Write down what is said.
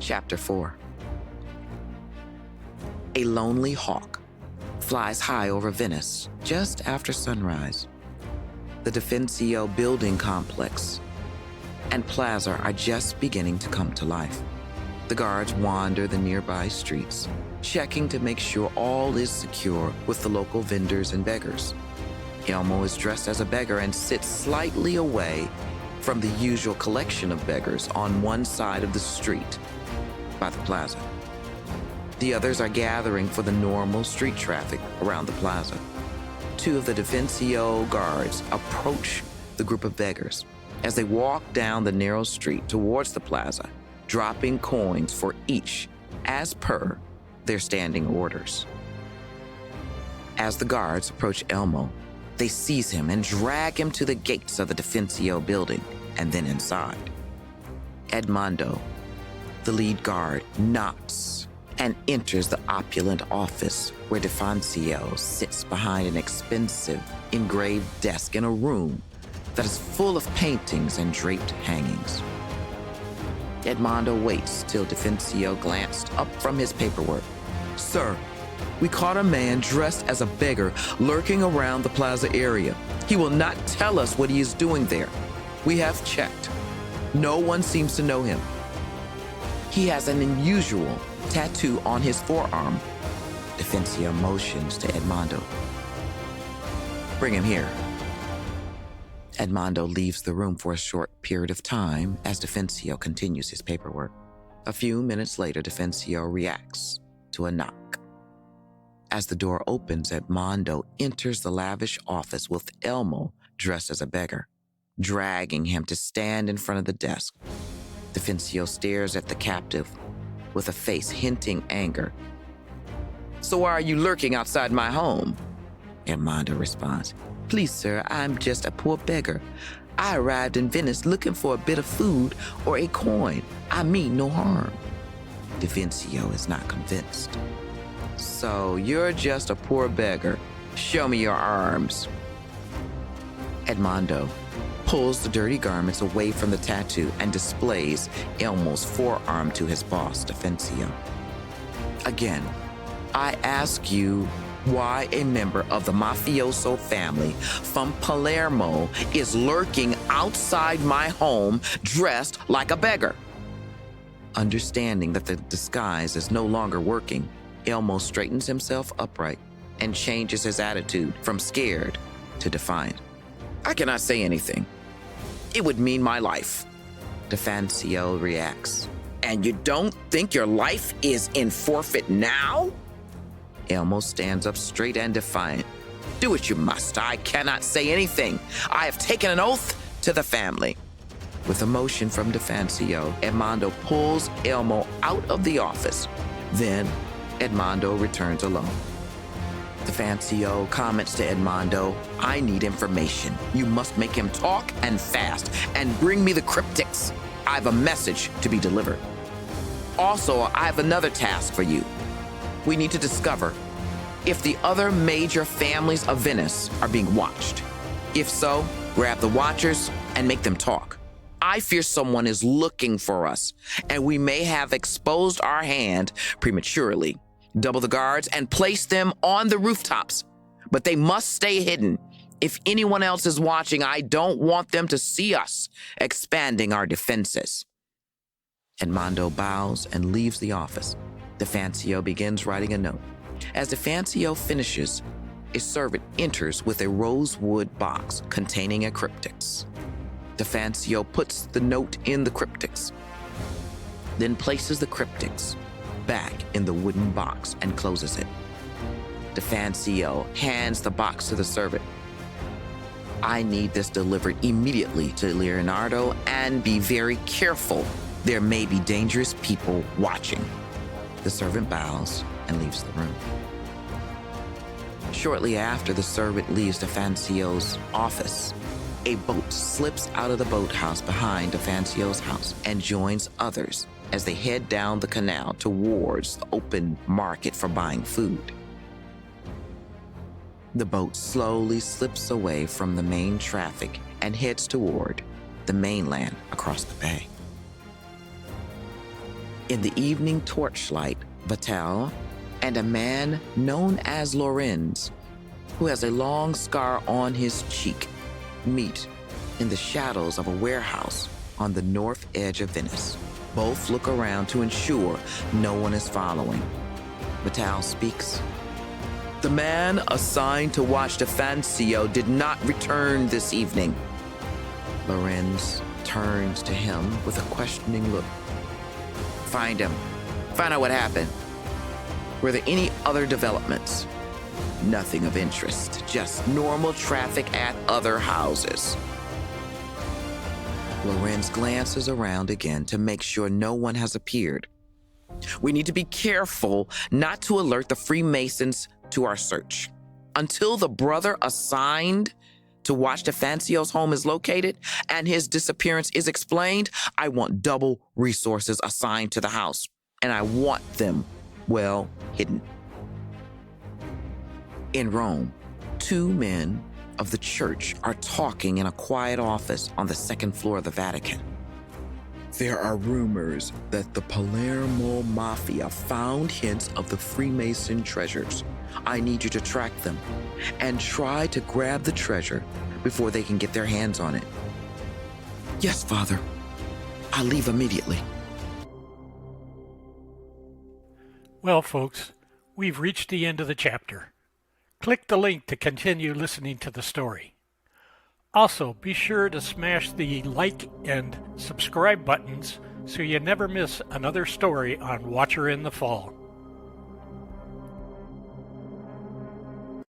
Chapter 4. A lonely hawk flies high over Venice just after sunrise. The Defancio building complex and plaza are just beginning to come to life. The guards wander the nearby streets, checking to make sure all is secure with the local vendors and beggars. Elmo is dressed as a beggar and sits slightly away from the usual collection of beggars on one side of the street by the plaza. The others are gathering for the normal street traffic around the plaza. Two of the Defancio guards approach the group of beggars as they walk down the narrow street towards the plaza, dropping coins for each as per their standing orders. As the guards approach Elmo, they seize him and drag him to the gates of the Defancio building and then inside. Edmondo, the lead guard, knocks and enters the opulent office where Defancio sits behind an expensive engraved desk in a room that is full of paintings and draped hangings. Edmondo waits till Defancio glanced up from his paperwork. "Sir, we caught a man dressed as a beggar lurking around the plaza area. He will not tell us what he is doing there. We have checked. No one seems to know him. He has an unusual tattoo on his forearm." Defancio motions to Edmondo. "Bring him here." Edmondo leaves the room for a short period of time as Defancio continues his paperwork. A few minutes later, Defancio reacts to a knock. As the door opens, Edmondo enters the lavish office with Elmo dressed as a beggar, dragging him to stand in front of the desk. Defancio stares at the captive with a face hinting anger. "So why are you lurking outside my home?" Edmondo responds. "Please, sir, I'm just a poor beggar. I arrived in Venice looking for a bit of food or a coin. I mean no harm." Defancio is not convinced. "So you're just a poor beggar. Show me your arms." Edmondo pulls the dirty garments away from the tattoo and displays Elmo's forearm to his boss, Defancio. "Again, I ask you why a member of the mafioso family from Palermo is lurking outside my home dressed like a beggar." Understanding that the disguise is no longer working, Elmo straightens himself upright and changes his attitude from scared to defiant. "I cannot say anything. It would mean my life." Defancio reacts. "And you don't think your life is in forfeit now?" Elmo stands up straight and defiant. "Do what you must. I cannot say anything. I have taken an oath to the family." With a motion from Defancio, Edmondo pulls Elmo out of the office. Then Edmondo returns alone. Defancio comments to Edmondo, "I need information. You must make him talk and fast, and bring me the cryptics. I have a message to be delivered. Also, I have another task for you. We need to discover if the other major families of Venice are being watched. If so, grab the watchers and make them talk. I fear someone is looking for us, and we may have exposed our hand prematurely. Double the guards and place them on the rooftops, but they must stay hidden. If anyone else is watching, I don't want them to see us expanding our defenses." Edmondo bows and leaves the office. Defancio begins writing a note. As Defancio finishes, a servant enters with a rosewood box containing a cryptix. Defancio puts the note in the cryptix, then places the cryptix back in the wooden box and closes it. Defancio hands the box to the servant. "I need this delivered immediately to Leonardo, and be very careful. There may be dangerous people watching." The servant bows and leaves the room. Shortly after the servant leaves Defancio's office, a boat slips out of the boathouse behind Defancio's house and joins others as they head down the canal towards the open market for buying food. The boat slowly slips away from the main traffic and heads toward the mainland across the bay. In the evening torchlight, Vital and a man known as Lorenz, who has a long scar on his cheek, meet in the shadows of a warehouse on the north edge of Venice. Both look around to ensure no one is following. Vital speaks. The man assigned to watch Defancio did not return this evening. Lorenz turns to him with a questioning look. Find him. Find out what happened. Were there any other developments? Nothing of interest, just normal traffic at other houses. Lorenz glances around again to make sure no one has appeared. We need to be careful not to alert the Freemasons to our search. Until the brother assigned to watch Defancio's home is located and his disappearance is explained, I want double resources assigned to the house, and I want them well hidden. In Rome, two men of the church are talking in a quiet office on the second floor of the Vatican. There are rumors that the Palermo mafia found hints of the Freemason treasures. I need you to track them and try to grab the treasure before they can get their hands on it. Yes, Father. I'll leave immediately. Well, folks, we've reached the end of the chapter. Click the link to continue listening to the story. Also, be sure to smash the like and subscribe buttons so you never miss another story on Watcher in the Fall.